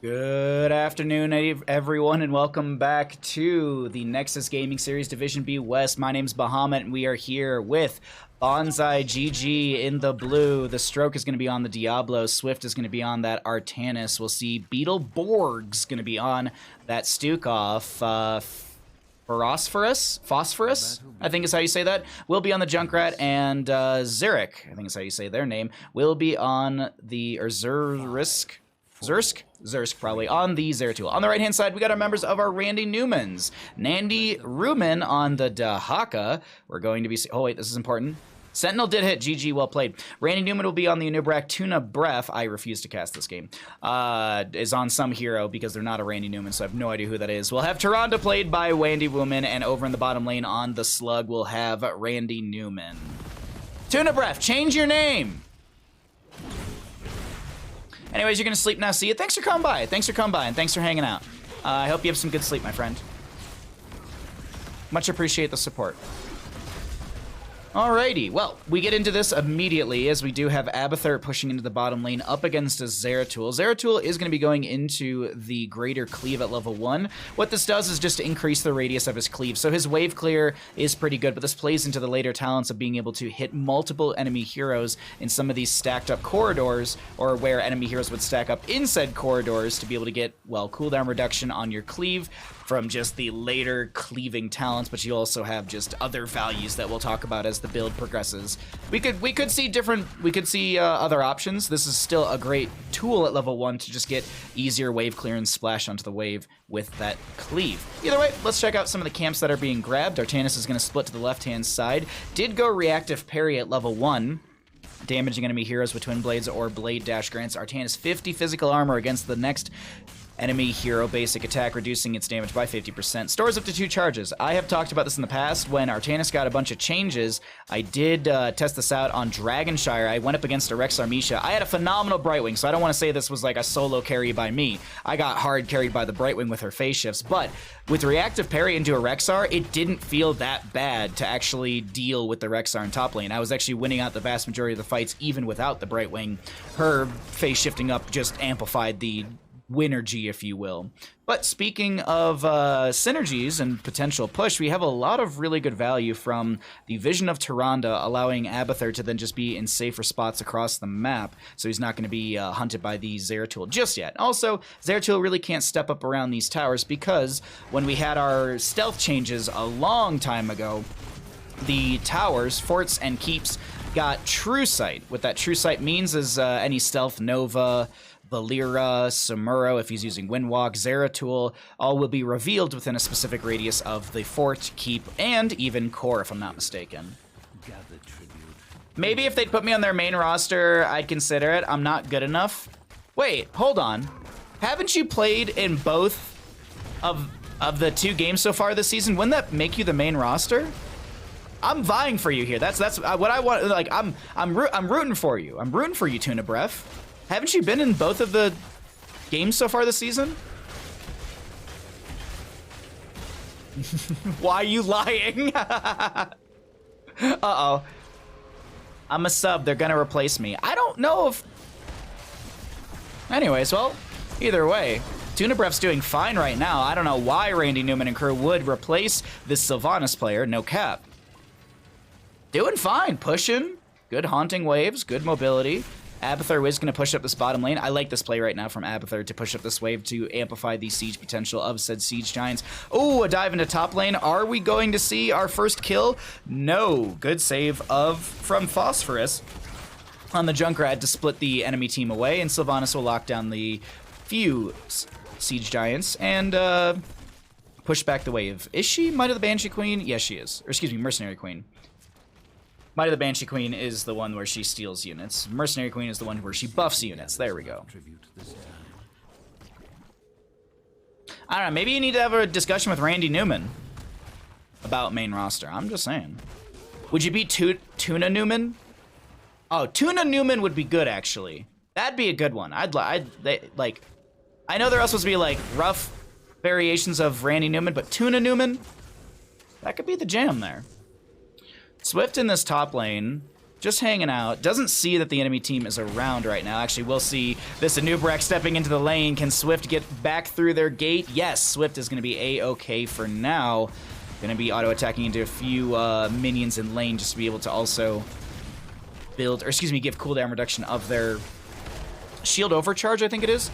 Good afternoon, everyone, and welcome back to the Nexus Gaming Series Division B West. My name's Bahamut, and we are here with BanzaiGG in the blue. The Stroke is going to be on the Diablo. Swift is going to be on that Artanis. We'll see Beetleborg's going to be on that Stukov. Phosphorus, I think is how you say that, will be on the Junkrat, and Zurich, I think is how you say their name, will be on the, or Zursk probably, on the Zeratul. On the right-hand side, we got our members of our Randy Newmans. Nandy Ruman on the Dahaka. We're going to be... Oh, wait, this is important. Sentinel did hit. GG, well played. Randy Newman will be on the Anubrak. Tuna Breath, I refuse to cast this game, is on some hero because they're not a Randy Newman, so I have no idea who that is. We'll have Tyrande played by Randy Woman, and over in the bottom lane on the Slug, we'll have Randy Newman. Tuna Breath, change your name! Anyways, you're going to sleep now. See you. Thanks for coming by. Thanks for coming by, and thanks for hanging out. I hope you have some good sleep, my friend. Much appreciate the support. Alrighty, well, we get into this immediately as we do have Abathur pushing into the bottom lane up against a Zeratul. Zeratul is going to be going into the Greater Cleave at level 1. What this does is just to increase the radius of his cleave. So his wave clear is pretty good, but this plays into the later talents of being able to hit multiple enemy heroes in some of these stacked up corridors, or where enemy heroes would stack up in said corridors to be able to get, well, cooldown reduction on your cleave from just the later cleaving talents, but you also have just other values that we'll talk about as the build progresses. We could see other options. This is still a great tool at level 1 to just get easier wave clearance splash onto the wave with that cleave. Either way, let's check out some of the camps that are being grabbed. Artanis is going to split to the left-hand side. Did go reactive parry at level 1. Damaging enemy heroes with Twin Blades or Blade Dash grants Artanis 50 physical armor against the next enemy hero basic attack, reducing its damage by 50%. Stores up to 2 charges. I have talked about this in the past. When Artanis got a bunch of changes, I did test this out on Dragonshire. I went up against a Rexxar Misha. I had a phenomenal Brightwing, so I don't want to say this was like a solo carry by me. I got hard carried by the Brightwing with her phase shifts, but with reactive parry into a Rexxar, it didn't feel that bad to actually deal with the Rexxar in top lane. I was actually winning out the vast majority of the fights even without the Brightwing. Her phase shifting up just amplified the Winergy, if you will. But speaking of synergies and potential push, we have a lot of really good value from the Vision of Tyrande, allowing Abathur to then just be in safer spots across the map, so he's not going to be hunted by the Zeratul just yet. Also, Zeratul really can't step up around these towers because when we had our stealth changes a long time ago, the towers, forts, and keeps got True Sight. What that True Sight means is any stealth, Nova, Valera, Samuro, if he's using Windwalk, Zeratul, all will be revealed within a specific radius of the fort, keep, and even core, if I'm not mistaken. Maybe if they'd put me on their main roster, I'd consider it. I'm not good enough. Wait, hold on. Haven't you played in both of the 2 games so far this season? Wouldn't that make you the main roster? I'm vying for you here. That's what I want. Like I'm rooting for you. I'm rooting for you, Tuna Breath. Haven't you been in both of the games so far this season? Why are you lying? Uh-oh. I'm a sub. They're gonna replace me. I don't know if... Anyways, well, either way, Tuna Breath's doing fine right now. I don't know why Randy Newman and crew would replace this Sylvanas player. No cap. Doing fine. Pushing. Good haunting waves. Good mobility. Abathur is going to push up this bottom lane. I like this play right now from Abathur to push up this wave to amplify the siege potential of said siege giants. Oh, a dive into top lane. Are we going to see our first kill? No. Good save from Phosphorus on the Junkrat to split the enemy team away, and Sylvanas will lock down the few siege giants and push back the wave. Is she Might of the Banshee Queen? Yes, she is. Or excuse me, Mercenary Queen. Might of the Banshee Queen is the one where she steals units. Mercenary Queen is the one where she buffs units. There we go. I don't know, maybe you need to have a discussion with Randy Newman about main roster. I'm just saying. Would you beat Tuna Newman? Oh, Tuna Newman would be good, actually. That'd be a good one. I know they're all supposed to be, like, rough variations of Randy Newman, but Tuna Newman? That could be the jam there. Swift in this top lane just hanging out. Doesn't see that the enemy team is around right now. Actually, we'll see this Anubrak stepping into the lane. Can Swift get back through their gate? Yes, Swift is going to be A-okay for now. Going to be auto-attacking into a few minions in lane just to be able to also build, or excuse me, give cooldown reduction of their shield overcharge, I think it is.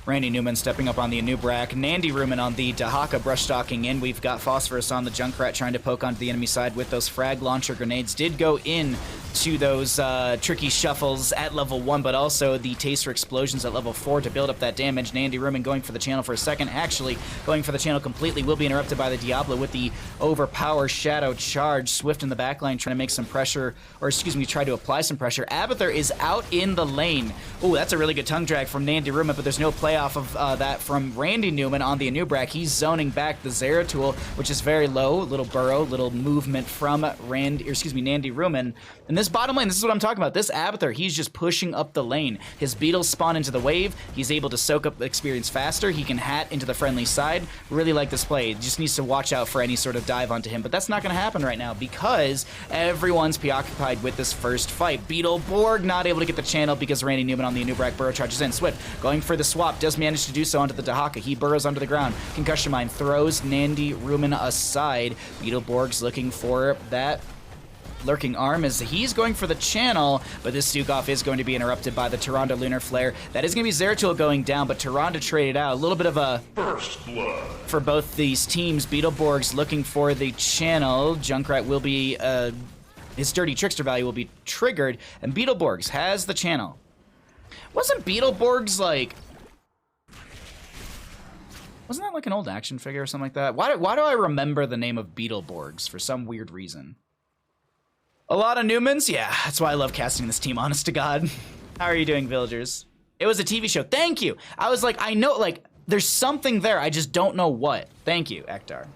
Randy Newman stepping up on the Anubrak. Nandy Rumen on the Dahaka brush stalking in. We've got Phosphorus on the Junkrat trying to poke onto the enemy side with those frag launcher grenades. Did go in to those tricky shuffles at level 1, but also the taster explosions at level 4 to build up that damage. Nandy Rumen going for the channel for a second. Actually going for the channel completely. Will be interrupted by the Diablo with the overpower shadow charge. Swift in the backline trying to make some pressure, or excuse me, try to apply some pressure. Abathur is out in the lane. Ooh, that's a really good tongue drag from Nandy Rumen, but there's no play off of that from Randy Newman on the Anubrak. He's zoning back the Zeratul, which is very low. Little burrow, little movement from Nandy Rumen. And this bottom lane, this is what I'm talking about. This Abathur, he's just pushing up the lane. His beetles spawn into the wave. He's able to soak up the experience faster. He can hat into the friendly side. Really like this play. Just needs to watch out for any sort of dive onto him. But that's not going to happen right now because everyone's preoccupied with this first fight. Beetleborg not able to get the channel because Randy Newman on the Anubrak burrow charges in. Swift going for the swap. Does manage to do so onto the Dahaka. He burrows onto the ground. Concussion Mine throws Nandy Rumen aside. Beetleborg's looking for that lurking arm as he's going for the channel, but this Stukov is going to be interrupted by the Tyrande Lunar Flare. That is going to be Zeratul going down, but Tyrande traded out. A little bit of a first blood for both these teams. Beetleborg's looking for the channel. Junkrat will be, his Dirty Trickster value will be triggered, and Beetleborg's has the channel. Wasn't Beetleborg's like... Wasn't that like an old action figure or something like that? Why do I remember the name of Beetleborg's for some weird reason? A lot of Newmans? Yeah, that's why I love casting this team, honest to God. How are you doing, villagers? It was a TV show. Thank you. I was like, I know, like, there's something there. I just don't know what. Thank you, Ektar.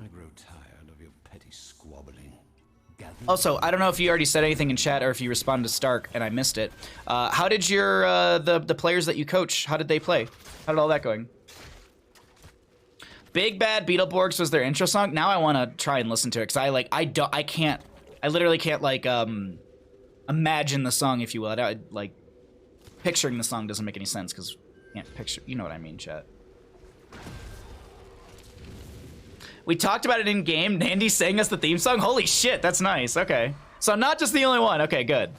I grow tired of your petty squabbling. Also, I don't know if you already said anything in chat or if you responded to Stark and I missed it. How did your, the players that you coach, how did they play? How did all that going? Big Bad Beetleborgs was their intro song. Now I want to try and listen to it because I literally can't like imagine the song, if you will. Like picturing the song doesn't make any sense because I can't picture. You know what I mean, chat. We talked about it in game. Nandy sang us the theme song. Holy shit, that's nice. Okay, so I'm not just the only one. Okay, good.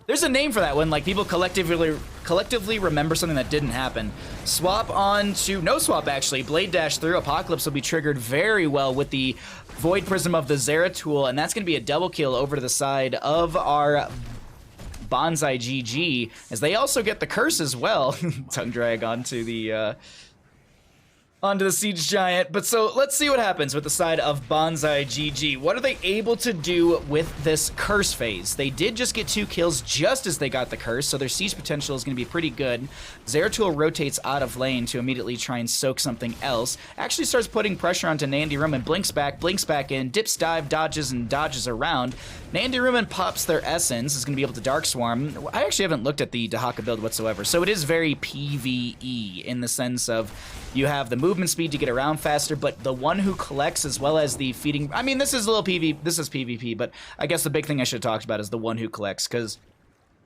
There's a name for that when like people collectively remember something that didn't happen. Swap on to no swap actually. Blade dash through. Apocalypse will be triggered very well with the Void Prism of the Zeratul, and that's going to be a double kill over to the side of our BanzaiGG, as they also get the curse as well. Tongue drag onto the Siege Giant. But so let's see what happens with the side of BanzaiGG. What are they able to do with this curse phase? They did just get 2 kills just as they got the curse, so their siege potential is going to be pretty good. Zeratul rotates out of lane to immediately try and soak something else. Actually starts putting pressure onto Nandy Rumen. Blinks back in, dips, dive, dodges, and dodges around. Nandy Rumen pops their essence, is going to be able to Dark Swarm. I actually haven't looked at the Dahaka build whatsoever, so it is very PvE in the sense of you have the movement speed to get around faster, but the one who collects as well as the feeding... I mean, this is a little this is PvP, but I guess the big thing I should have talked about is the one who collects, because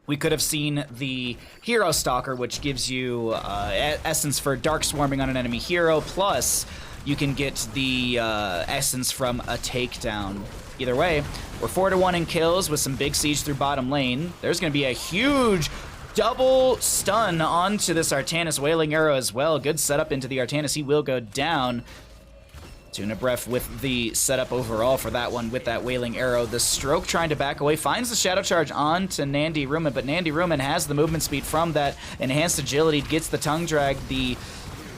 we could have seen the Hero Stalker, which gives you essence for Dark Swarming on an enemy hero, plus you can get the essence from a takedown. Either way, we're 4-1 in kills with some big siege through bottom lane. There's going to be a huge double stun onto this Artanis Wailing Arrow as well. Good setup into the Artanis. He will go down. Tunabref with the setup overall for that one with that Wailing Arrow. The Stroke trying to back away. Finds the Shadow Charge on to Nandy Rumen, but Nandy Rumen has the movement speed from that enhanced agility. Gets the tongue drag. The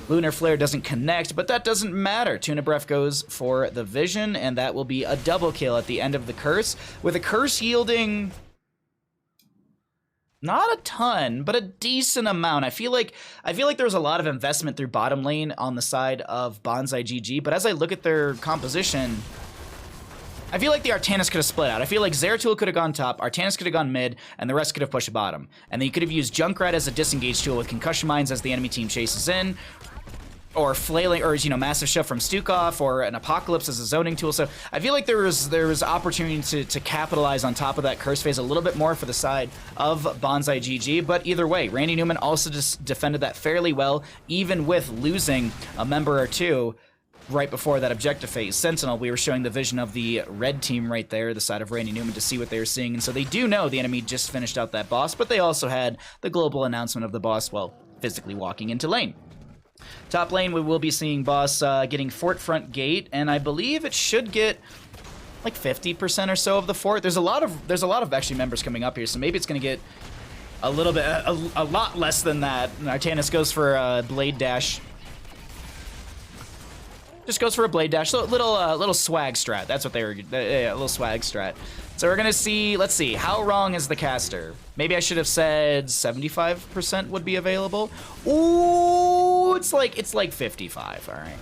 Lunar Flare doesn't connect, but that doesn't matter. Tunabref goes for the Vision, and that will be a double kill at the end of the curse. With a curse yielding... not a ton, but a decent amount. I feel like there was a lot of investment through bottom lane on the side of BanzaiGG, but as I look at their composition, I feel like the Artanis could have split out. I feel like Zeratul could have gone top, Artanis could have gone mid, and the rest could have pushed bottom. And then you could have used Junkrat as a disengage tool with Concussion Mines as the enemy team chases in. or flailing, or you know, massive shove from Stukov, or an Apocalypse as a zoning tool. So I feel like there was opportunity to capitalize on top of that curse phase a little bit more for the side of BanzaiGG. But either way, Randy Newman also just defended that fairly well, even with losing a member or two right before that objective phase. Sentinel, we were showing the vision of the red team right there, the side of Randy Newman, to see what they were seeing. And so they do know the enemy just finished out that boss, but they also had the global announcement of the boss, well, physically walking into lane. Top lane, we will be seeing boss getting fort front gate, and I believe it should get like 50% or so of the fort. There's a lot of actually members coming up here, so maybe it's going to get a little bit, a lot less than that. Artanis goes for blade dash. Just goes for a blade dash, so little swag strat. That's what they were, yeah, a little swag strat. So we're gonna see, let's see, how wrong is the caster? Maybe I should have said 75% would be available. Ooh, it's like 55, all right.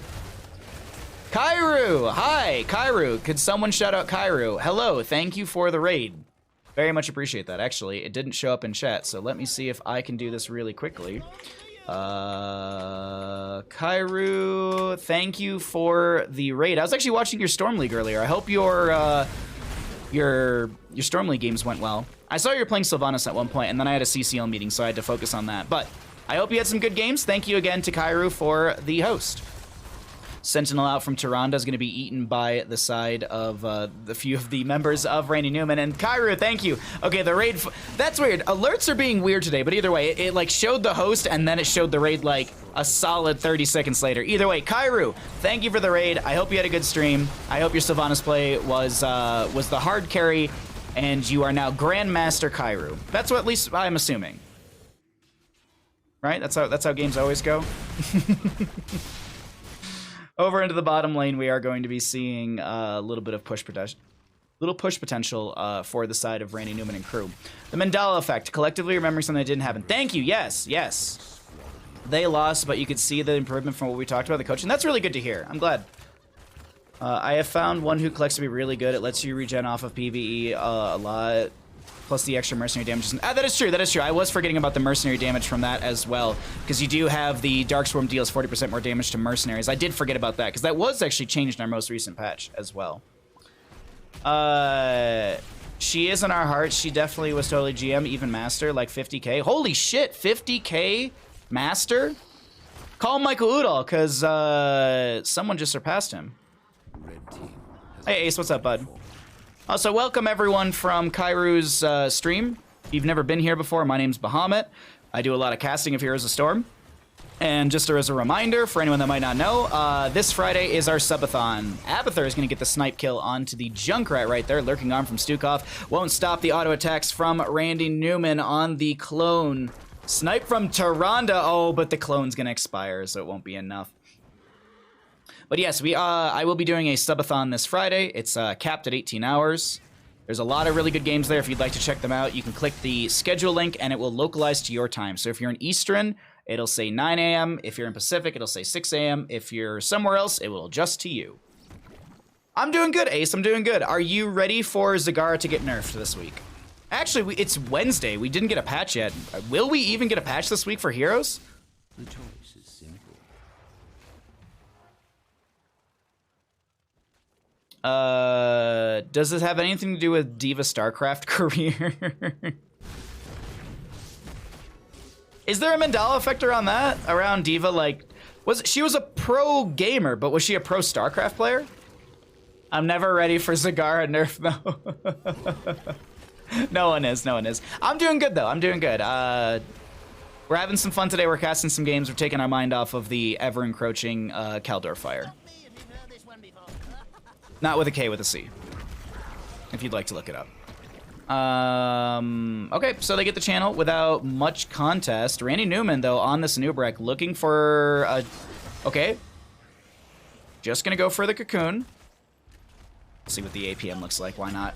Kairu, hi, Kairu. Could someone shout out Kairu? Hello, thank you for the raid. Very much appreciate that. Actually, it didn't show up in chat, so let me see if I can do this really quickly. Kairu, thank you for the raid. I was actually watching your Storm League earlier. I hope your Storm League games went well. I saw you were playing Sylvanas at one point, and then I had a CCL meeting, so I had to focus on that. But I hope you had some good games. Thank you again to Kairu for the host. Sentinel out from Tyrande is going to be eaten by the side of the few of the members of Randy Newman. And Kairu, thank you. Okay, the raid, that's weird. Alerts are being weird today, but either way, it like showed the host and then it showed the raid like a solid 30 seconds later. Either way, Kairu, thank you for the raid. I hope you had a good stream. I hope your Sylvanas play was the hard carry, and you are now Grandmaster Kairu. That's what at least I'm assuming. Right? That's how games always go. Over into the bottom lane, we are going to be seeing a little bit of push potential. For the side of Randy Newman and crew. The Mandala effect, collectively remembering something that didn't happen. Thank you, yes, yes. They lost, but you could see the improvement from what we talked about, the coaching. That's really good to hear. I'm glad. I have found one who collects to be really good. It lets you regen off of PvE a lot. Plus the extra mercenary damage. That is true, that is true. I was forgetting about the mercenary damage from that as well, because you do have the Darkswarm deals 40% more damage to mercenaries. I did forget about that, because that was actually changed in our most recent patch as well. She is in our hearts. She definitely was totally GM, even Master, like 50k. Holy shit, 50k Master? Call Michael Udall, because someone just surpassed him. Hey Ace, what's up, bud? Also, welcome everyone from Kairu's stream. If you've never been here before, my name's Bahamut. I do a lot of casting of Heroes of Storm. And just as a reminder, for anyone that might not know, this Friday is our subathon. Abathur is going to get the snipe kill onto the Junkrat right there. Lurking arm from Stukov. Won't stop the auto attacks from Randy Newman on the clone. Snipe from Tyrande. Oh, but the clone's going to expire, so it won't be enough. But yes, I will be doing a subathon this Friday. It's capped at 18 hours. There's a lot of really good games there. If you'd like to check them out, you can click the schedule link and it will localize to your time. So if you're in Eastern, it'll say 9 a.m. If you're in Pacific, it'll say 6 a.m. If you're somewhere else, it will adjust to you. I'm doing good, Ace. I'm doing good. Are you ready for Zagara to get nerfed this week? Actually, it's Wednesday. We didn't get a patch yet. Will we even get a patch this week for Heroes? The choice is simple. Does this have anything to do with Diva StarCraft career? Is there a Mandala effect around that? Around Diva, like, she was a pro gamer, but was she a pro StarCraft player? I'm never ready for Zagara nerf, though. No one is, no one is. I'm doing good, though. I'm doing good. We're having some fun today. We're casting some games. We're taking our mind off of the ever-encroaching Kaldor fire. Not with a K, with a C. If you'd like to look it up. Okay, so they get the channel without much contest. Randy Newman, though, on this Nubrek, looking for a... Okay. Just gonna go for the cocoon. See what the APM looks like, why not?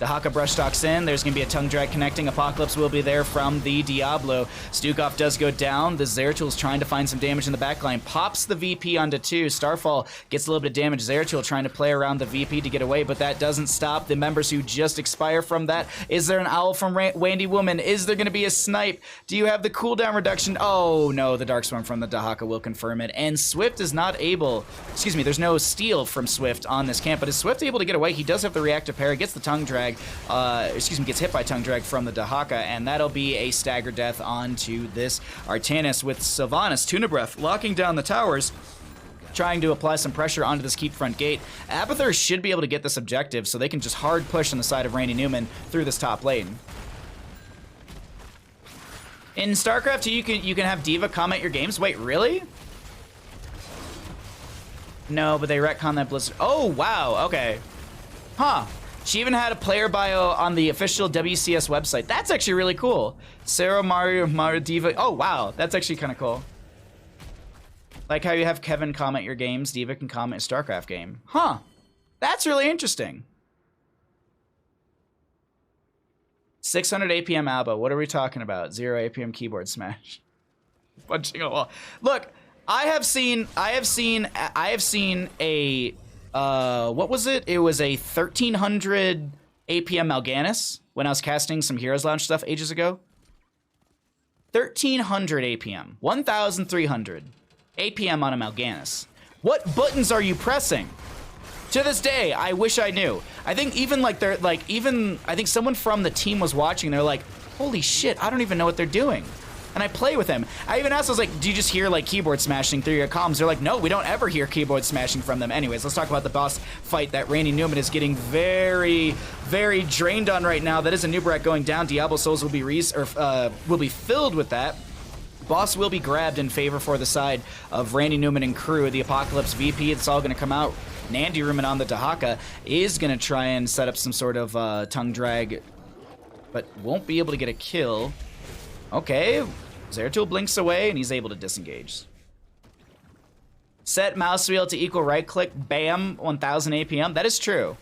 Dahaka brush stalks in. There's going to be a tongue drag connecting. Apocalypse will be there from the Diablo. Stukov does go down. The Zeratul is trying to find some damage in the backline. Pops the VP onto 2. Starfall gets a little bit of damage. Zeratul trying to play around the VP to get away, but that doesn't stop the members who just expire from that. Is there an owl from Wandy Woman? Is there going to be a snipe? Do you have the cooldown reduction? Oh no, the Darkstorm from the Dahaka will confirm it. And Swift is not able, excuse me, there's no steal from Swift on this camp, but is Swift able to get away? He does have the reactive parry, gets the tongue drag, gets hit by tongue drag from the Dahaka, and that'll be a stagger death onto this Artanis with Sylvanas, Tuna Breath, locking down the towers, trying to apply some pressure onto this keep front gate. Abathur should be able to get this objective, so they can just hard push on the side of Randy Newman through this top lane. In StarCraft 2, you can have D.Va comment your games. Wait, really? No, but they retcon that Blizzard. Oh, wow, okay. Huh. She even had a player bio on the official WCS website. That's actually really cool. Sarah Mario D.Va. Oh, wow, that's actually kind of cool. Like how you have Kevin comment your games, D.Va can comment a StarCraft game. Huh. That's really interesting. 600 APM Alba. What are we talking about? 0 APM keyboard smash. Punching a wall. Look, I have seen a what was it? It was a 1300 APM Mal'Ganis when I was casting some Heroes Lounge stuff ages ago. 1300 APM. 1300 APM on a Mal'Ganis. What buttons are you pressing? To this day, I wish I knew. I think even like I think someone from the team was watching. They're like, holy shit, I don't even know what they're doing. And I play with him. I even asked, I was like, do you just hear like keyboard smashing through your comms? They're like, no, we don't ever hear keyboard smashing from them. Anyways, let's talk about the boss fight that Randy Newman is getting very, very drained on right now. That is a Nubarak going down. Diablo Souls will be filled with that. Boss will be grabbed in favor for the side of Randy Newman and crew. The Apocalypse VP, it's all going to come out. Nandy Ruman on the Dahaka is going to try and set up some sort of tongue drag, but won't be able to get a kill. Okay, Zeratul blinks away and he's able to disengage. Set mouse wheel to equal right click, bam, 1000 APM. That is true.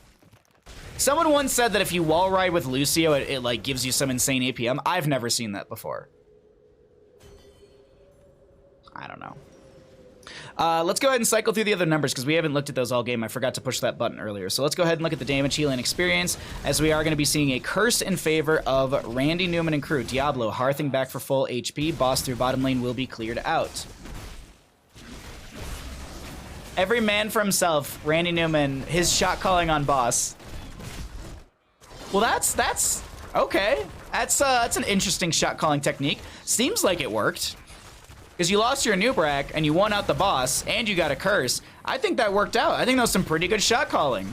Someone once said that if you wall ride with Lucio, it like gives you some insane APM. I've never seen that before. I don't know. Let's go ahead and cycle through the other numbers because we haven't looked at those all game. I forgot to push that button earlier. So let's go ahead and look at the damage, healing, experience, as we are going to be seeing a curse in favor of Randy Newman and crew. Diablo, Hearthing back for full HP. Boss through bottom lane will be cleared out. Every man for himself. Randy Newman, his shot calling on boss. Well, that's okay. That's an interesting shot calling technique. Seems like it worked. Because you lost your Nubarak and you won out the boss and you got a curse. I think that worked out. I think that was some pretty good shot calling.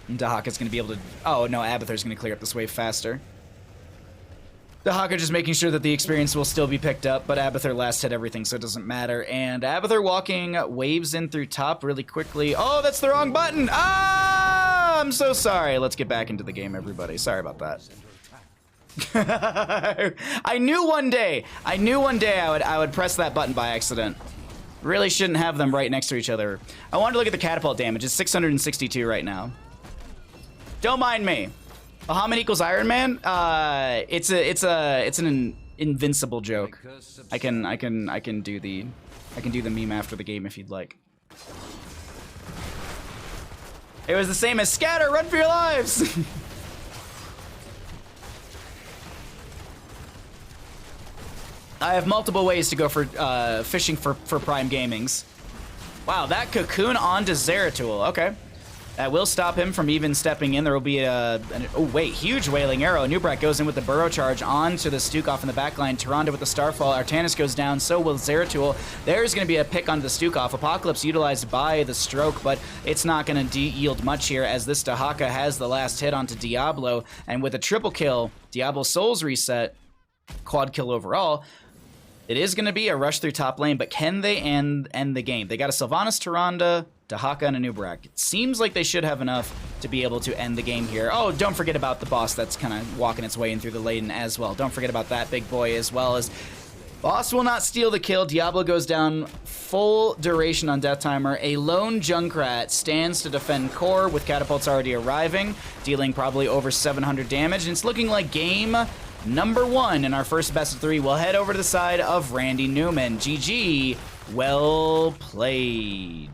Dahaka's going to be able to... Oh, no, Abathur's going to clear up this wave faster. Dahaka just making sure that the experience will still be picked up, but Abathur last hit everything, so it doesn't matter. And Abathur walking waves in through top really quickly. Oh, that's the wrong button! Ah! I'm so sorry. Let's get back into the game, everybody. Sorry about that. I knew one day I would press that button by accident. Really shouldn't have them right next to each other. I wanted to look at the catapult damage. It's 662 right now. Don't mind me. Bahamut equals Iron Man. It's an invincible joke. I can do the meme after the game if you'd like. It was the same as scatter, run for your lives. I have multiple ways to go for fishing for Prime Gamings. Wow, that cocoon onto Zeratul. Okay. That will stop him from even stepping in. There will be oh wait, huge Wailing Arrow. Nubarak goes in with the Burrow Charge onto the Stukov in the backline. Tyrande with the Starfall. Artanis goes down, so will Zeratul. There's going to be a pick onto the Stukov. Apocalypse utilized by the Stroke, but it's not going to yield much here as this Dahaka has the last hit onto Diablo. And with a triple kill, Diablo Souls reset, quad kill overall, it is going to be a rush through top lane, but can they end the game? They got a Sylvanas, Tyrande, Dahaka, and a Nubarak. It seems like they should have enough to be able to end the game here. Oh, don't forget about the boss that's kind of walking its way in through the lane as well. Don't forget about that big boy as well as Boss will not steal the kill. Diablo goes down full duration on death timer. A lone Junkrat stands to defend core with catapults already arriving, dealing probably over 700 damage. And it's looking like game number 1 in our first best of 3. We'll head over to the side of Randy Newman. GG. Well played.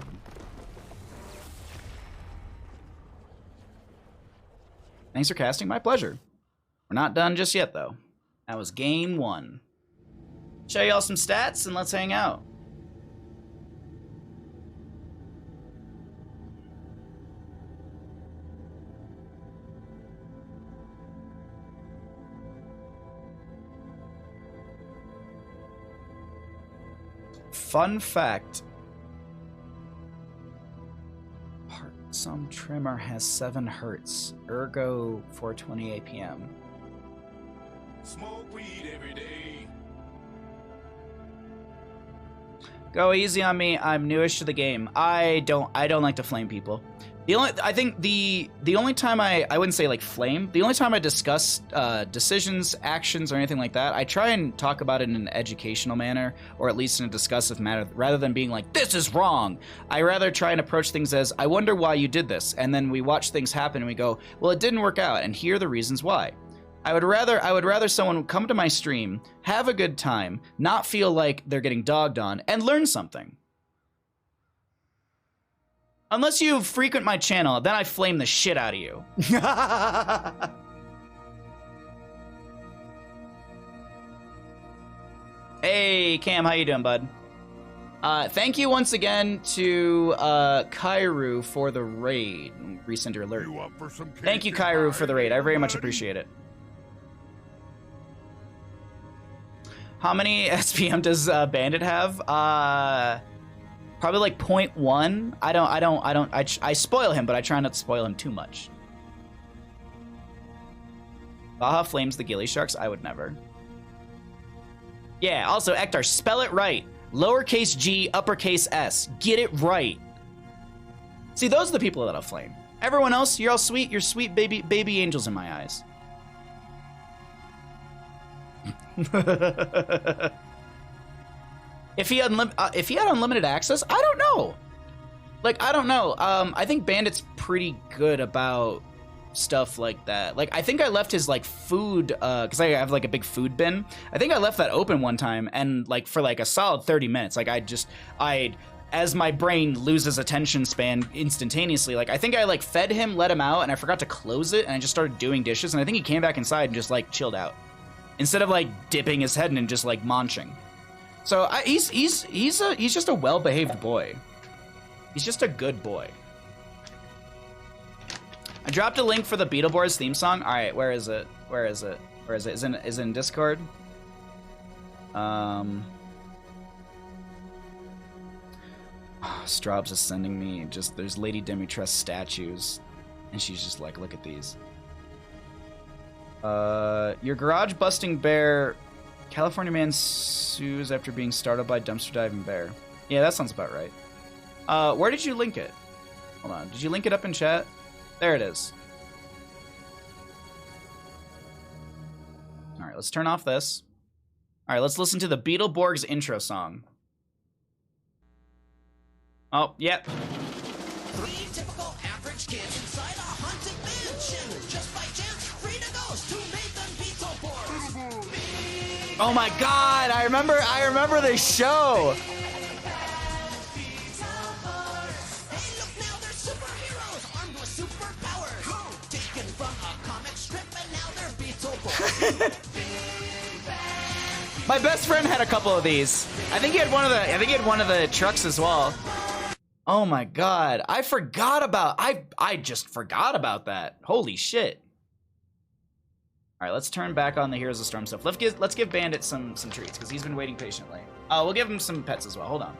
Thanks for casting. My pleasure. We're not done just yet, though. That was game 1. Show y'all some stats and let's hang out. Fun fact. Some trimmer has 7 hertz, ergo 420 APM. Smoke weed every day. Go easy on me. I'm newish to the game. I don't like to flame people. I think the only time I wouldn't say like flame. The only time I discuss decisions, actions, or anything like that, I try and talk about it in an educational manner, or at least in a discussive manner, rather than being like, this is wrong. I rather try and approach things as, I wonder why you did this, and then we watch things happen and we go, well, it didn't work out, and here are the reasons why. I would rather someone come to my stream, have a good time, not feel like they're getting dogged on, and learn something. Unless you frequent my channel, then I flame the shit out of you. Hey, Cam, how you doing, bud? Thank you once again to Kairu for the raid. Resend your alert. Thank you, Kairu, for the raid. I very much appreciate it. How many SPM does Bandit have? Probably like 0.1. I spoil him, but I try not to spoil him too much. Baha flames the ghillie sharks? I would never. Yeah, also, Ektar, spell it right. Lowercase g, uppercase s. Get it right. See, those are the people that I'll flame. Everyone else, you're all sweet. You're sweet baby angels in my eyes. If he had unlimited access, I don't know. Like, I don't know. I think Bandit's pretty good about stuff like that. Like, I think I left his, like, food, because I have, like, a big food bin. I think I left that open one time, and, like, for, like, a solid 30 minutes. Like, as my brain loses attention span instantaneously, like, I think I, like, fed him, let him out, and I forgot to close it, and I just started doing dishes, and I think he came back inside and just, like, chilled out. Instead of, like, dipping his head in and just, like, munching. So he's just a well-behaved boy. He's just a good boy. I dropped a link for the Beetleborgs theme song. All right, where is it? Where is it? Where is it? Is it in Discord? Straub's is sending me just, there's Lady Demetress statues, and she's just like, look at these. Your garage busting bear. California man sues after being startled by dumpster diving bear. Yeah, that sounds about right. Where did you link it? Hold on. Did you link it up in chat? There it is. All right, let's turn off this. All right, let's listen to the Beetleborgs intro song. Oh, yep. 3 typical average kids inside a haunted mansion. Just by chance, Frida goes to make them Beetleborgs. Oh my God! I remember this show. Hey, look now, they're superheroes armed with superpowers. Taken from a comic strip, and now they're Beetleborgs. My best friend had a couple of these. I think he had one of the trucks as well. Oh my God! I just forgot about that. Holy shit! All right, let's turn back on the Heroes of Storm stuff. Let's give Bandit some treats because he's been waiting patiently. We'll give him some pets as well. Hold on.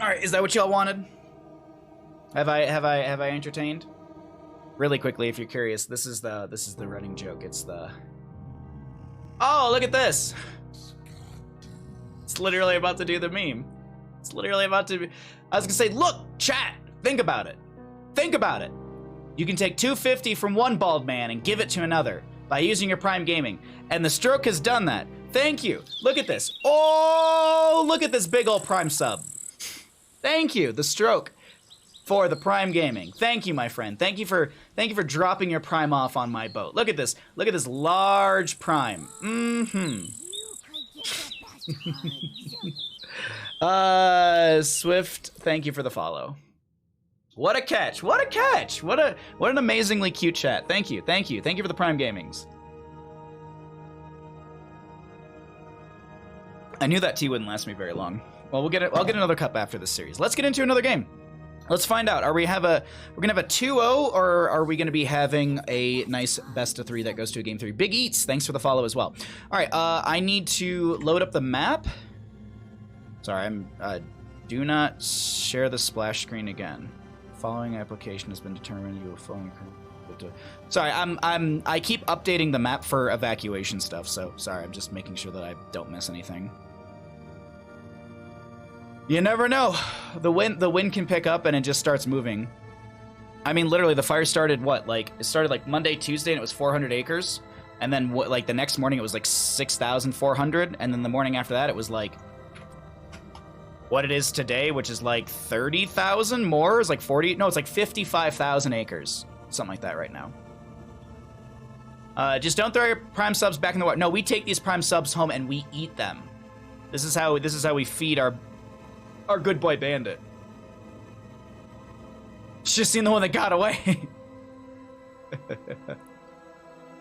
All right, is that what y'all wanted? Have I entertained? Really quickly, if you're curious, this is the running joke. It's the... Oh, look at this! It's literally about to do the meme. It's literally about to be... I was gonna say, look, chat, think about it. Think about it. You can take 250 from one bald man and give it to another by using your Prime Gaming. And the Stroke has done that. Thank you. Look at this. Oh, look at this big old Prime sub. Thank you, the Stroke, for the Prime Gaming. Thank you, my friend. Thank you for dropping your Prime off on my boat. Look at this. Look at this large Prime. Swift, thank you for the follow. What a catch. What a catch. What an amazingly cute chat. Thank you. Thank you. Thank you for the Prime Gamings. I knew that tea wouldn't last me very long. Well, I'll get another cup after this series. Let's get into another game. Let's find out. We're gonna have a 2-0, or are we gonna be having a nice best of 3 that goes to a game 3? Big Eats, thanks for the follow as well. All right, I need to load up the map. Sorry, do not share the splash screen again. Following application has been determined. You will following. Sorry, I keep updating the map for evacuation stuff. So sorry, I'm just making sure that I don't miss anything. You never know. The wind can pick up and it just starts moving. I mean, literally, the fire started it started like Monday, Tuesday, and it was 400 acres, and then like the next morning it was like 6,400, and then the morning after that it was like what it is today, which is like 30,000 more. It's like 40. No, it's like 55,000 acres, something like that right now. Just don't throw your Prime subs back in the water. No, we take these Prime subs home and we eat them. This is how we feed our good boy Bandit. Just seen the one that got away.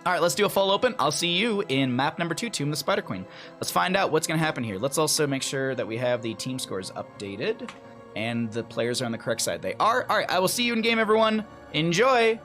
All right, let's do a full open. I'll see you in map number 2, Tomb of the Spider Queen. Let's find out what's going to happen here. Let's also make sure that we have the team scores updated and the players are on the correct side. They are. All right, I will see you in game, everyone. Enjoy.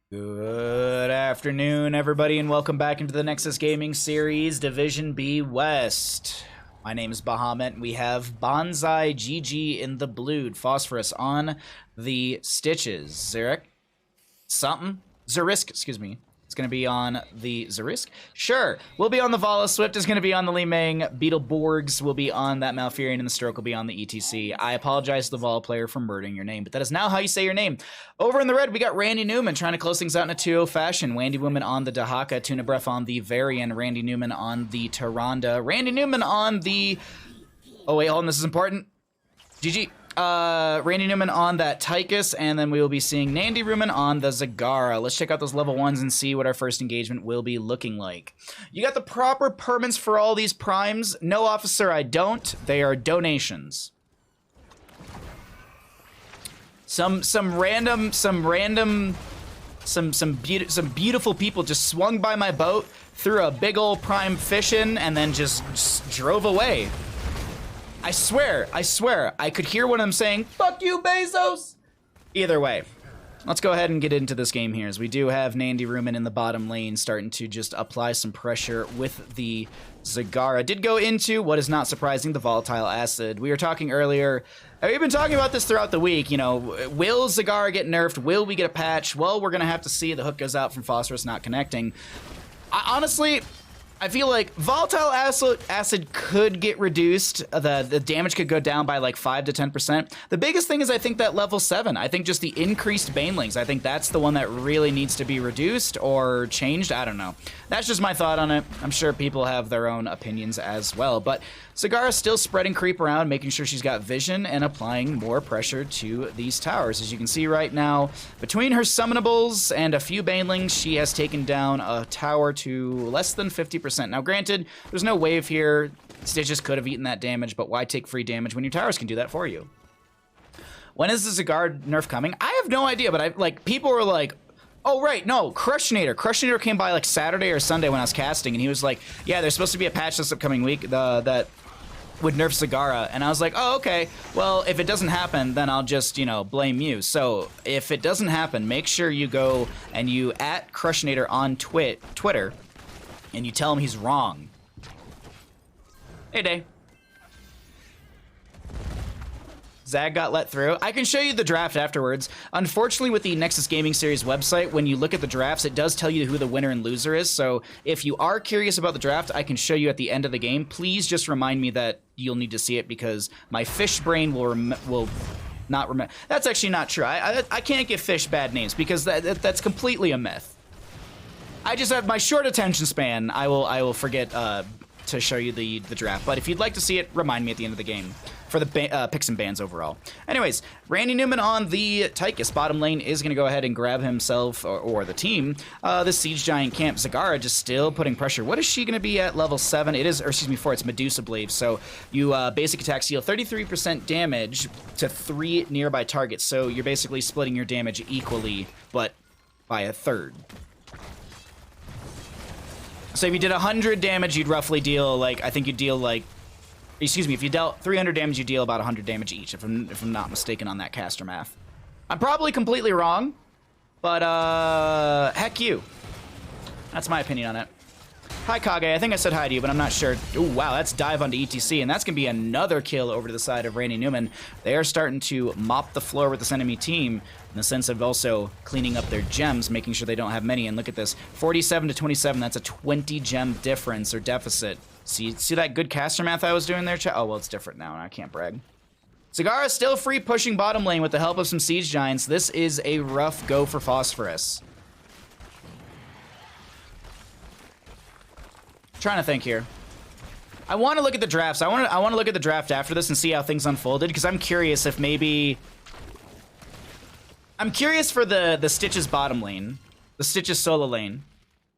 Good afternoon, everybody, and welcome back into the Nexus Gaming Series, Division B West. My name is Bahamut, and we have BanzaiGG in the blue, Phosphorus on the stitches. Zerisk, excuse me. It's going to be on the Zerisk. Sure, we'll be on the Vala. Swift is going to be on the Li Meng. Beetleborgs will be on that Malfurion, and the Stroke will be on the ETC. I apologize to the Vala player for murdering your name, but that is now how you say your name. Over in the red, we got Randy Newman trying to close things out in a 2-0 fashion. Randy Newman on the Dahaka, Tuna Breath on the Varian, Randy Newman on the Tyrande, Randy Newman on the... Oh, wait, hold on, this is important. GG. Randy Newman on that Tychus, and then we will be seeing Nandy Ruman on the Zagara. Let's check out those level 1s and see what our first engagement will be looking like. You got the proper permits for all these primes? No, officer, I don't. They are donations. Some beautiful people just swung by my boat, threw a big old prime fish in, and then just drove away. I swear, I could hear what I'm saying. Fuck you, Bezos! Either way, let's go ahead and get into this game here, as we do have Nandy Ruman in the bottom lane starting to just apply some pressure with the Zagara. Did go into, what is not surprising, the Volatile Acid. We were talking earlier, we've been talking about this throughout the week, you know, will Zagara get nerfed? Will we get a patch? Well, we're gonna have to see. The hook goes out from Phosphorus not connecting. Honestly, I feel like Volatile Acid could get reduced. The damage could go down by like 5 to 10%. The biggest thing is I think that level 7. I think just the increased Banelings. I think that's the one that really needs to be reduced or changed. I don't know. That's just my thought on it. I'm sure people have their own opinions as well. But Zagara's still spreading creep around, making sure she's got vision and applying more pressure to these towers. As you can see right now, between her summonables and a few Banelings, she has taken down a tower to less than 50%. Now, granted, there's no wave here. Stitches could have eaten that damage, but why take free damage when your towers can do that for you? When is the Zagar nerf coming? I have no idea, but people were like, oh, right, no, Crushinator. Crushinator came by like Saturday or Sunday when I was casting, and he was like, yeah, there's supposed to be a patch this upcoming week that would nerf Zagara. And I was like, oh, okay. Well, if it doesn't happen, then I'll just, blame you. So if it doesn't happen, make sure you go and you at Crushinator on Twitter, and you tell him he's wrong. Hey, Day. Zag got let through. I can show you the draft afterwards. Unfortunately, with the Nexus Gaming Series website, when you look at the drafts, it does tell you who the winner and loser is. So if you are curious about the draft, I can show you at the end of the game. Please just remind me that you'll need to see it because my fish brain will not remember. That's actually not true. I can't give fish bad names because that's completely a myth. I just have my short attention span. I will forget to show you the draft. But if you'd like to see it, remind me at the end of the game. For the picks and bans overall. Anyways, Randy Newman on the Tychus bottom lane is going to go ahead and grab himself, or the team, the Siege Giant camp. Zagara just still putting pressure. What is she going to be at level 7? It is, or excuse me, 4, it's Medusa Blade. So you basic attacks deal 33% damage to 3 nearby targets. So you're basically splitting your damage equally, but by a third. So if you did 100 damage, you'd roughly deal, I think you'd deal, excuse me, if you dealt 300 damage, you deal about 100 damage each, if I'm not mistaken on that caster math. I'm probably completely wrong, but, heck you. That's my opinion on it. Hi, Kage. I think I said hi to you, but I'm not sure. Ooh, wow, that's dive onto ETC, and that's going to be another kill over to the side of Randy Newman. They are starting to mop the floor with this enemy team in the sense of also cleaning up their gems, making sure they don't have many. And look at this, 47 to 27, that's a 20 gem difference or deficit. See that good caster math I was doing there, chat? Oh, well, it's different now, and I can't brag. Zagara still free pushing bottom lane with the help of some Siege Giants. This is a rough go for Phosphorus. Trying to think here. I want to look at the drafts. I want to look at the draft after this and see how things unfolded, because I'm curious if maybe... I'm curious for the Stitches bottom lane. The Stitches solo lane.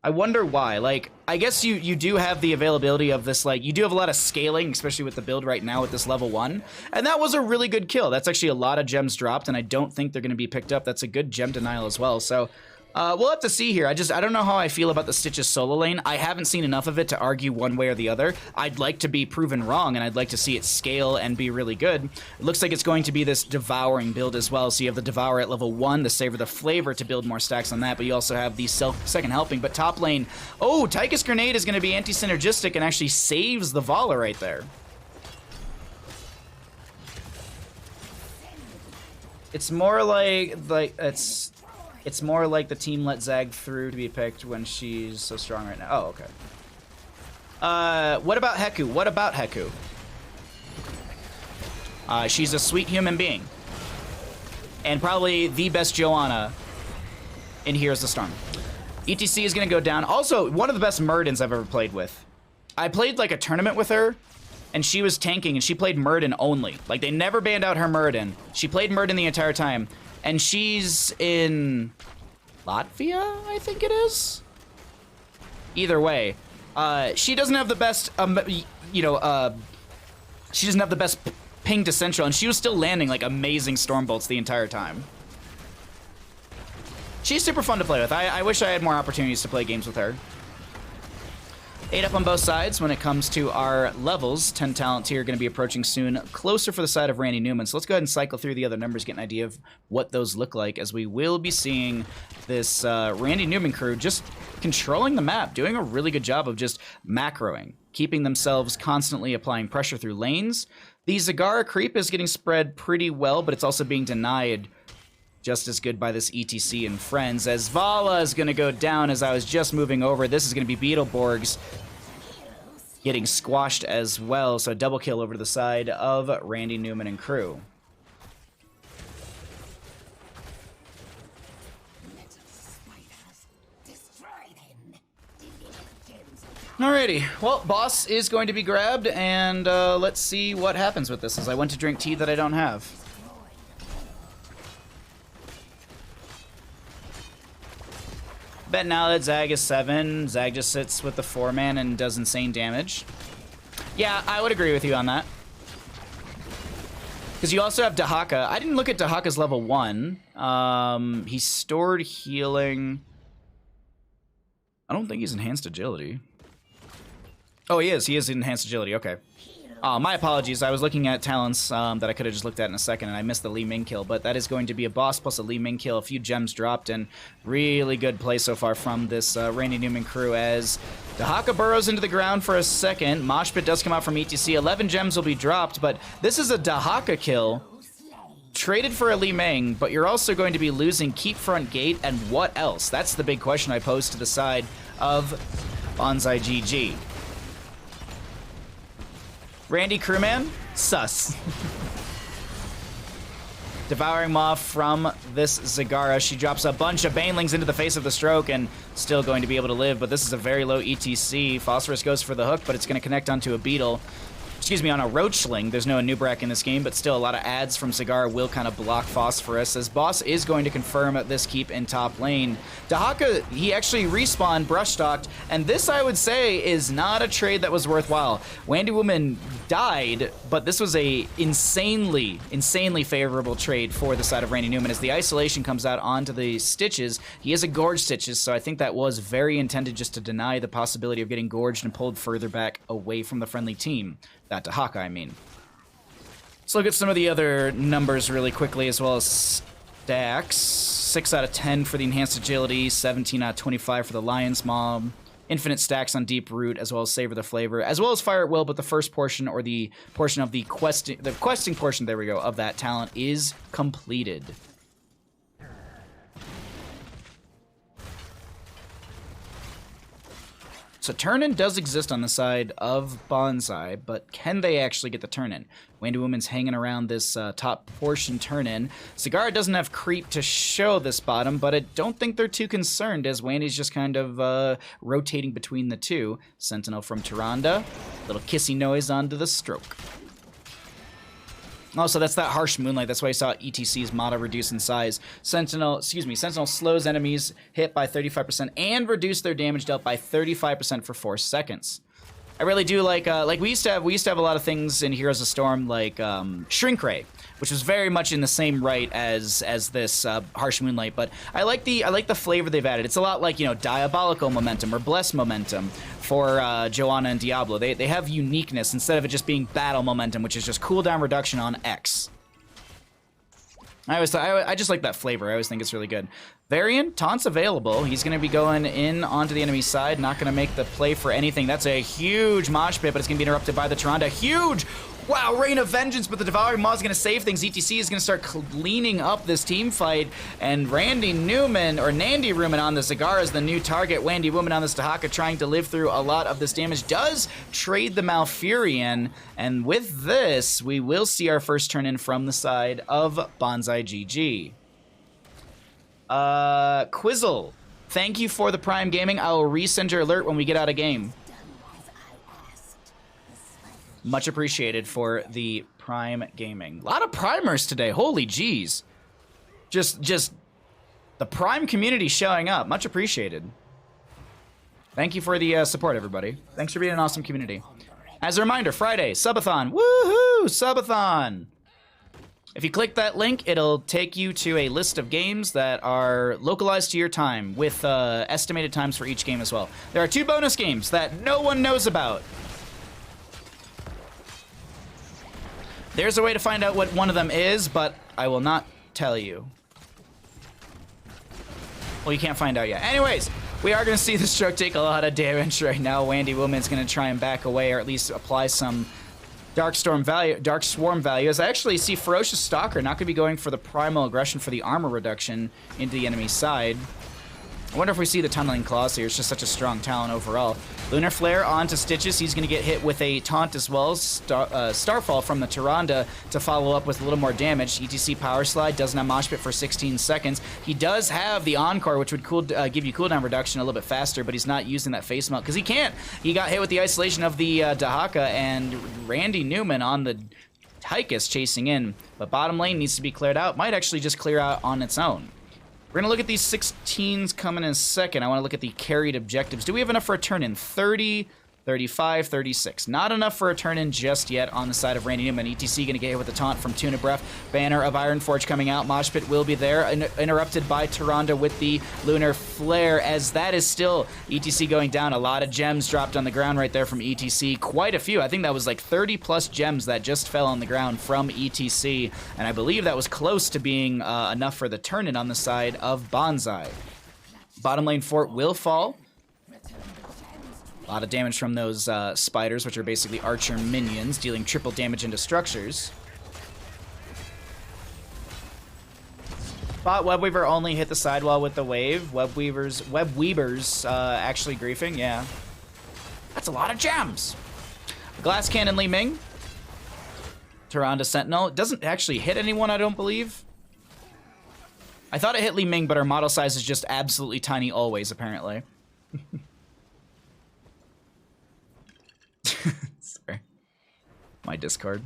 I wonder why. I guess you do have the availability of this, you do have a lot of scaling, especially with the build right now with this level 1. And that was a really good kill. That's actually a lot of gems dropped, and I don't think they're going to be picked up. That's a good gem denial as well. So we'll have to see here. I don't know how I feel about the Stitches solo lane. I haven't seen enough of it to argue one way or the other. I'd like to be proven wrong, and I'd like to see it scale and be really good. It looks like it's going to be this devouring build as well. So you have the Devour at level 1, the Savor the Flavor to build more stacks on that, but you also have the second helping. But top lane, oh, Tychus Grenade is going to be anti-synergistic and actually saves the Vala right there. It's more it's more like the team let Zag through to be picked when she's so strong right now. Oh, okay. What about Heku? What about Heku? She's a sweet human being. And probably the best Joanna in Here's the Storm. ETC is going to go down. Also, one of the best Murdens I've ever played with. I played a tournament with her, and she was tanking, and she played Murden only. They never banned out her Murden. She played Murden the entire time. And she's in Latvia, I think it is? Either way. She doesn't have the best, she doesn't have the best ping to Central, and she was still landing, amazing Storm Bolts the entire time. She's super fun to play with. I wish I had more opportunities to play games with her. 8 up on both sides when it comes to our levels. 10 talent here going to be approaching soon. Closer for the side of Randy Newman. So let's go ahead and cycle through the other numbers, get an idea of what those look like, as we will be seeing this Randy Newman crew just controlling the map, doing a really good job of just macroing, keeping themselves constantly applying pressure through lanes. The Zagara creep is getting spread pretty well, but it's also being denied just as good by this ETC and friends, as Vala is going to go down as I was just moving over. This is going to be Beetleborgs getting squashed as well, so double kill over to the side of Randy Newman and crew. Alrighty, well, boss is going to be grabbed, and let's see what happens with this, as I went to drink tea that I don't have. Bet now that Zag is 7, Zag just sits with the 4-man and does insane damage. Yeah, I would agree with you on that. Because you also have Dahaka. I didn't look at Dahaka's level 1. He's stored healing. I don't think he's enhanced agility. Oh, he is. He is enhanced agility. Okay. My apologies. I was looking at talents that I could have just looked at in a second, and I missed the Li Ming kill. But that is going to be a boss plus a Li Ming kill. A few gems dropped, and really good play so far from this Randy Newman crew as Dahaka burrows into the ground for a second. Mosh Pit does come out from ETC. 11 gems will be dropped, but this is a Dahaka kill. Traded for a Li Ming, but you're also going to be losing Keep Front Gate, and what else? That's the big question I pose to the side of BanzaiGG. Randy Crewman, sus. Devouring Maw from this Zagara. She drops a bunch of Banelings into the face of the stroke and still going to be able to live, but this is a very low ETC. Phosphorus goes for the hook, but it's going to connect onto a Beetle. Excuse me, on a Roachling. There's no Nubrak in this game, but still a lot of ads from Zagara will kind of block Phosphorus, as Boss is going to confirm this keep in top lane. Dahaka, he actually respawned, brush-stalked, and this, I would say, is not a trade that was worthwhile. Wandy Woman died, but this was a insanely favorable trade for the side of Randy Newman, as the isolation comes out onto the Stitches. He has a Gorge Stitches, so I think that was very intended just to deny the possibility of getting gorged and pulled further back away from the friendly team. That Dahaka, I mean. Let's look at some of the other numbers really quickly, as well as stacks. 6 out of 10 for the Enhanced Agility, 17 out of 25 for the Lion's Mob. Infinite stacks on Deep Root, as well as Savor the Flavor, as well as Fire at Will, but the first portion, or the portion of the questing portion, there we go, of that talent is completed. So turn-in does exist on the side of Banzai, but can they actually get the turn-in? Wandy Woman's hanging around this top portion turn-in. Zagara doesn't have creep to show this bottom, but I don't think they're too concerned, as Wandy's just kind of rotating between the two. Sentinel from Tyrande. Little kissy noise onto the stroke. Also, that's that Harsh Moonlight. That's why you saw ETC's Mata reduce in size. Sentinel slows enemies hit by 35% and reduce their damage dealt by 35% for 4 seconds. I really do like we used to have a lot of things in Heroes of Storm like Shrink Ray, which was very much in the same right as this Harsh Moonlight, but I like the flavor they've added. It's a lot like, you know, Diabolical Momentum or Bless Momentum for Joanna and Diablo. They have uniqueness instead of it just being Battle Momentum, which is just cooldown reduction on X. I just like that flavor. I always think it's really good. Varian, taunt's available. He's going to be going in onto the enemy side, not going to make the play for anything. That's a huge mosh pit, but it's going to be interrupted by the Tyrande. Huge! Wow, Rain of Vengeance, but the Devouring Maw is going to save things. ETC is going to start cleaning up this team fight, and Randy Newman, or Nandy Ruman on the Zagara is the new target. Wandy Woman on this Dahaka trying to live through a lot of this damage. Does trade the Malfurion, and with this, we will see our first turn in from the side of BanzaiGG. Quizzle, thank you for the Prime Gaming. I will resend your alert when we get out of game. Much appreciated for the Prime Gaming. A lot of primers today. Holy jeez. Just the Prime community showing up. Much appreciated. Thank you for the support, everybody. Thanks for being an awesome community. As a reminder, Friday, Subathon. Woohoo! Subathon! If you click that link, it'll take you to a list of games that are localized to your time with estimated times for each game as well. There are 2 bonus games that no one knows about. There's a way to find out what one of them is, but I will not tell you. Well, you can't find out yet. Anyways, we are going to see the stroke take a lot of damage right now. Wandy Woman's going to try and back away, or at least apply some Dark Swarm value, as I actually see Ferocious Stalker not going to be going for the primal aggression for the armor reduction into the enemy side. I wonder if we see the Tunneling Claws here. It's just such a strong talent overall. Lunar Flare onto Stitches. He's going to get hit with a taunt as well. Starfall from the Tyrande to follow up with a little more damage. ETC Power Slide doesn't have Mosh Pit for 16 seconds. He does have the Encore, which would give you cooldown reduction a little bit faster, but he's not using that Face Melt because he can't. He got hit with the isolation of the Dahaka, and Randy Newman on the Tychus chasing in. But bottom lane needs to be cleared out. Might actually just clear out on its own. We're going to look at these 16s coming in a second. I want to look at the carried objectives. Do we have enough for a turn-in? 30, 35, 36. Not enough for a turn-in just yet on the side of Randy Newman. ETC going to get hit with the taunt from Tuna Breath. Banner of Ironforge coming out. Mosh Pit will be there. Interrupted by Tyrande with the Lunar Flare, as that is still ETC going down. A lot of gems dropped on the ground right there from ETC. Quite a few. I think that was like 30-plus gems that just fell on the ground from ETC, and I believe that was close to being enough for the turn-in on the side of Banzai. Bottom lane fort will fall. A lot of damage from those spiders, which are basically archer minions, dealing triple damage into structures. Bot Webweaver only hit the sidewall with the wave. Webweavers actually griefing, yeah. That's a lot of gems. Glass Cannon Li Ming. Tyrande Sentinel. It doesn't actually hit anyone, I don't believe. I thought it hit Li Ming, but our model size is just absolutely tiny always, apparently. Sorry. My Discord.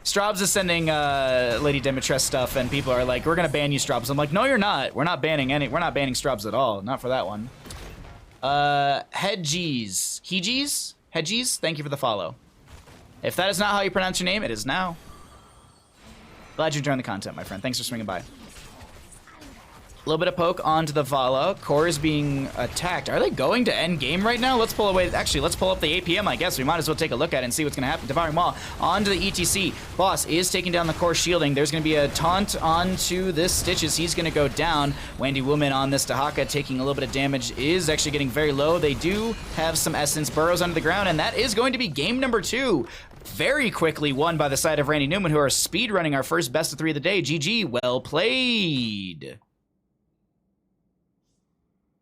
Strobs is sending Lady Demetress stuff, and people are like, "We're gonna ban you, Strobs." I'm like, "No, you're not. We're not banning Strobs at all. Not for that one." Hedgies. Hedgies, thank you for the follow. If that is not how you pronounce your name, it is now. Glad you joined the content, my friend. Thanks for swinging by. A little bit of poke onto the Vala. Core is being attacked. Are they going to end game right now? Let's pull away. Actually, let's pull up the APM, I guess. We might as well take a look at it and see what's going to happen. Devouring Maw onto the ETC. Boss is taking down the Core shielding. There's going to be a taunt onto this Stitches. He's going to go down. Wendy Woman on this Dahaka taking a little bit of damage, is actually getting very low. They do have some Essence. Burrows under the ground, and that is going to be game number 2. Very quickly won by the side of Randy Newman, who are speedrunning our first best of 3 of the day. GG, well played.